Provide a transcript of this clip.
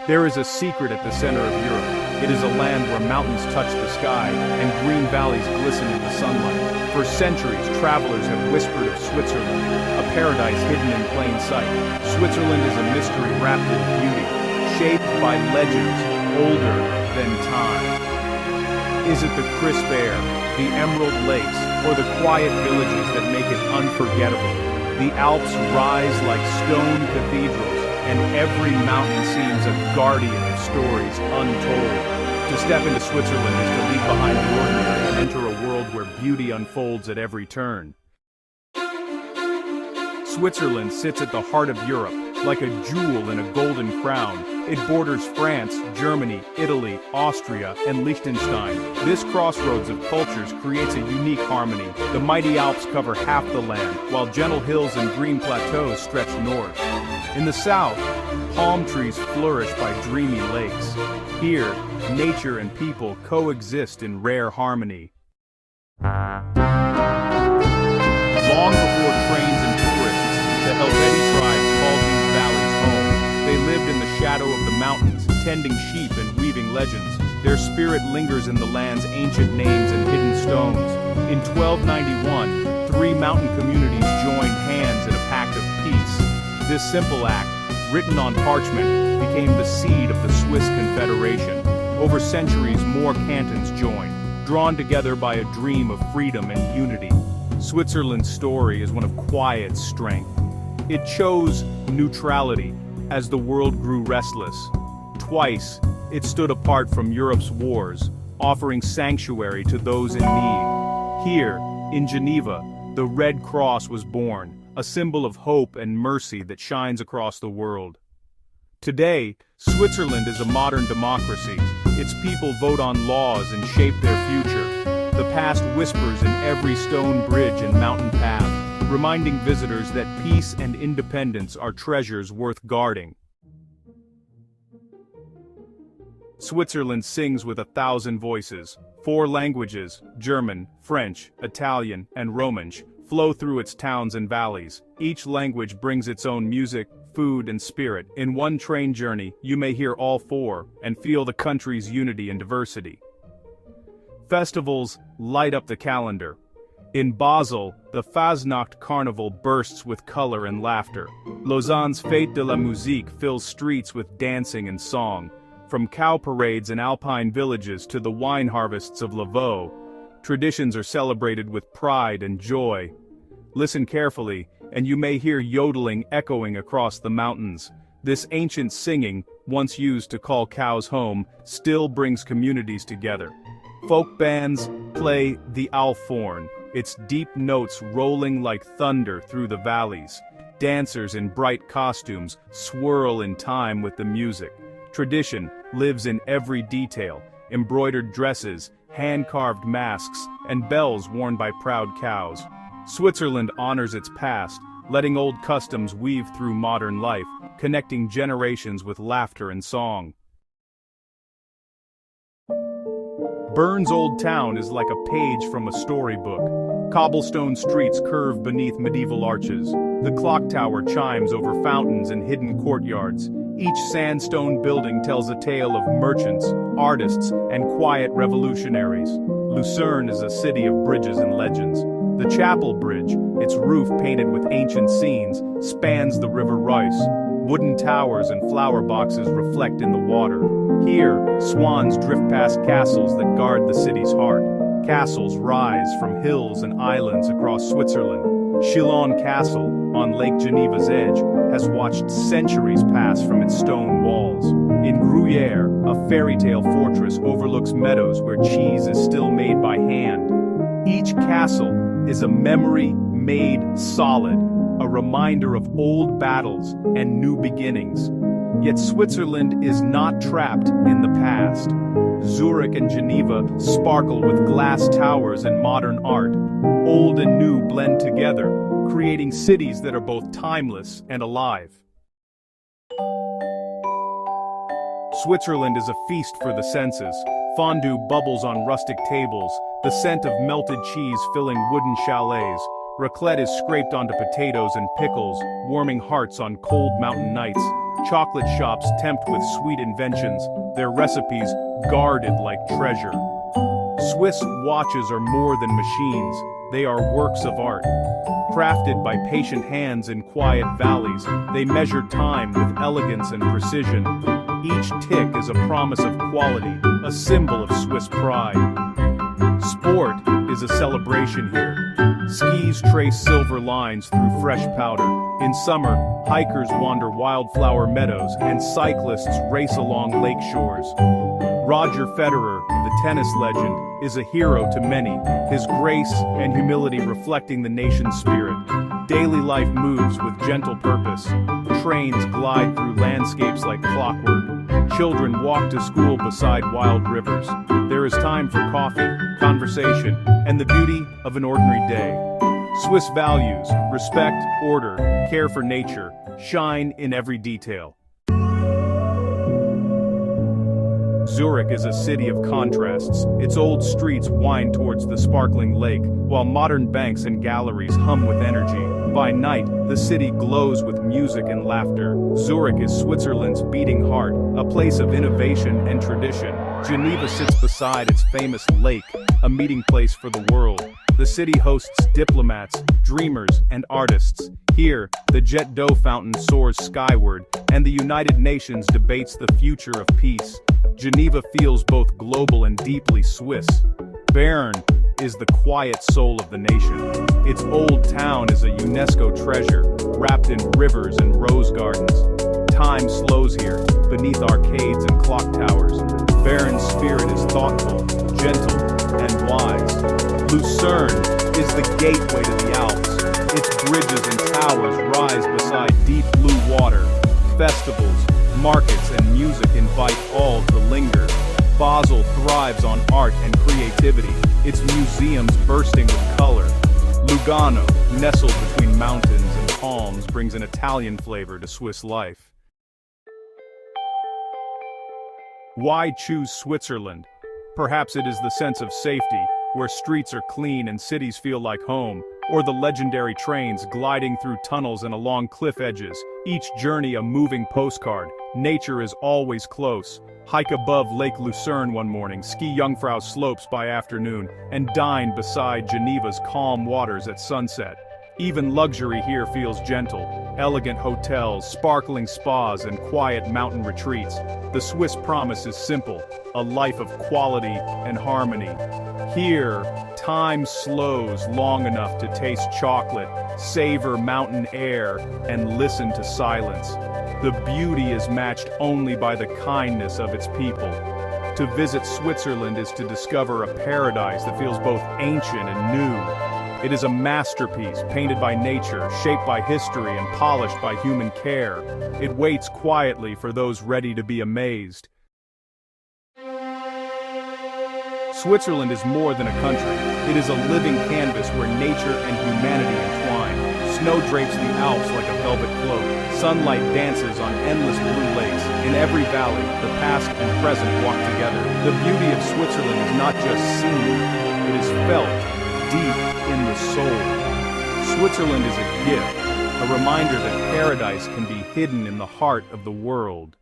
There is a secret at the center of Europe. It is a land where mountains touch the sky and green valleys glisten in the sunlight. For centuries, travelers have whispered of Switzerland, a paradise hidden in plain sight. Switzerland is a mystery wrapped in beauty, shaped by legends older than time. Is it the crisp air, the emerald lakes, or the quiet villages that make it unforgettable? The Alps rise like stone cathedrals, and every mountain seems a guardian of stories untold. To step into Switzerland is to leave behind the ordinary and enter a world where beauty unfolds at every turn. Switzerland sits at the heart of Europe, like a jewel in a golden crown. It borders France, Germany, Italy, Austria, and Liechtenstein. This crossroads of cultures creates a unique harmony. The mighty Alps cover half the land, while gentle hills and green plateaus stretch north. In the south, palm trees flourish by dreamy lakes. Here, nature and people coexist in rare harmony. Long before trains and tourists, the Helvetii tribes called these valleys home. They lived in the shadow of the mountains, tending sheep and weaving legends. Their spirit lingers in the land's ancient names and hidden stones. In 1291, 3 mountain communities joined hands in a pact of peace. This simple act, written on parchment, became the seed of the Swiss Confederation. Over centuries, more cantons joined, drawn together by a dream of freedom and unity. Switzerland's story is one of quiet strength. It chose neutrality as the world grew restless. Twice, it stood apart from Europe's wars, offering sanctuary to those in need. Here, in Geneva, the Red Cross was born, a symbol of hope and mercy that shines across the world. Today, Switzerland is a modern democracy. Its people vote on laws and shape their future. The past whispers in every stone bridge and mountain path, reminding visitors that peace and independence are treasures worth guarding. Switzerland sings with 1,000 voices. 4 languages, German, French, Italian, and Romansh, flow through its towns and valleys. Each language brings its own music, food, and spirit. In one train journey, you may hear all 4 and feel the country's unity and diversity. Festivals light up the calendar. In Basel, the Fasnacht Carnival bursts with color and laughter. Lausanne's Fête de la Musique fills streets with dancing and song. From cow parades in alpine villages to the wine harvests of Lavaux, traditions are celebrated with pride and joy. Listen carefully, and you may hear yodeling echoing across the mountains. This ancient singing, once used to call cows home, still brings communities together. Folk bands play the Alphorn, its deep notes rolling like thunder through the valleys. Dancers in bright costumes swirl in time with the music. Tradition lives in every detail: embroidered dresses, hand-carved masks, and bells worn by proud cows. Switzerland honors its past, letting old customs weave through modern life, connecting generations with laughter and song. Bern's Old Town is like a page from a storybook. Cobblestone streets curve beneath medieval arches. The clock tower chimes over fountains and hidden courtyards. Each sandstone building tells a tale of merchants, artists, and quiet revolutionaries. Lucerne is a city of bridges and legends. The Chapel Bridge, its roof painted with ancient scenes, spans the River Reuss. Wooden towers and flower boxes reflect in the water. Here, swans drift past castles that guard the city's heart. Castles rise from hills and islands across Switzerland. Chillon Castle, on Lake Geneva's edge, has watched centuries pass from its stone walls. In Gruyere, a fairy tale fortress overlooks meadows where cheese is still made by hand. Each castle is a memory made solid, a reminder of old battles and new beginnings. Yet Switzerland is not trapped in the past. Zurich and Geneva sparkle with glass towers and modern art. Old and new blend together, creating cities that are both timeless and alive. Switzerland is a feast for the senses. Fondue bubbles on rustic tables, the scent of melted cheese filling wooden chalets. Raclette is scraped onto potatoes and pickles, warming hearts on cold mountain nights. Chocolate shops tempt with sweet inventions, their recipes guarded like treasure. Swiss watches are more than machines, they are works of art. Crafted by patient hands in quiet valleys, they measure time with elegance and precision. Each tick is a promise of quality, a symbol of Swiss pride. Sport is a celebration here. Skis trace silver lines through fresh powder. In summer, hikers wander wildflower meadows and cyclists race along lake shores. Roger Federer, the tennis legend, is a hero to many, his grace and humility reflecting the nation's spirit. Daily life moves with gentle purpose. Trains glide through landscapes like clockwork. Children walk to school beside wild rivers. There is time for coffee, conversation, and the beauty of an ordinary day. Swiss values, respect, order, care for nature, shine in every detail. Zurich is a city of contrasts. Its old streets wind towards the sparkling lake, while modern banks and galleries hum with energy. By night, the city glows with music and laughter. Zurich is Switzerland's beating heart, a place of innovation and tradition. Geneva sits beside its famous lake, a meeting place for the world. The city hosts diplomats, dreamers, and artists. Here, the Jet d'eau fountain soars skyward, and the United Nations debates the future of peace. Geneva feels both global and deeply Swiss. Bern is the quiet soul of the nation. Its old town is a UNESCO treasure, wrapped in rivers and rose gardens. Time slows here, beneath arcades and clock towers. Bern's spirit is thoughtful, gentle, and wise. Lucerne is the gateway to the Alps. Its bridges and towers rise beside deep blue water. Festivals, markets, and music invite all to linger. Basel thrives on art and creativity, its museums bursting with color. Lugano, nestled between mountains and palms, brings an Italian flavor to Swiss life. Why choose Switzerland? Perhaps it is the sense of safety, where streets are clean and cities feel like home, or the legendary trains gliding through tunnels and along cliff edges, each journey a moving postcard. Nature is always close. Hike above Lake Lucerne one morning, ski Jungfrau slopes by afternoon, and dine beside Geneva's calm waters at sunset. Even luxury here feels gentle. Elegant hotels, sparkling spas, and quiet mountain retreats. The Swiss promise is simple, a life of quality and harmony. Here, time slows long enough to taste chocolate, savor mountain air, and listen to silence. The beauty is matched only by the kindness of its people. To visit Switzerland is to discover a paradise that feels both ancient and new. It is a masterpiece, painted by nature, shaped by history, and polished by human care. It waits quietly for those ready to be amazed. Switzerland is more than a country. It is a living canvas where nature and humanity entwine. Snow drapes the Alps like a velvet cloak. Sunlight dances on endless blue lakes. In every valley, the past and present walk together. The beauty of Switzerland is not just seen, it is felt deep in the soul. Switzerland is a gift, a reminder that paradise can be hidden in the heart of the world.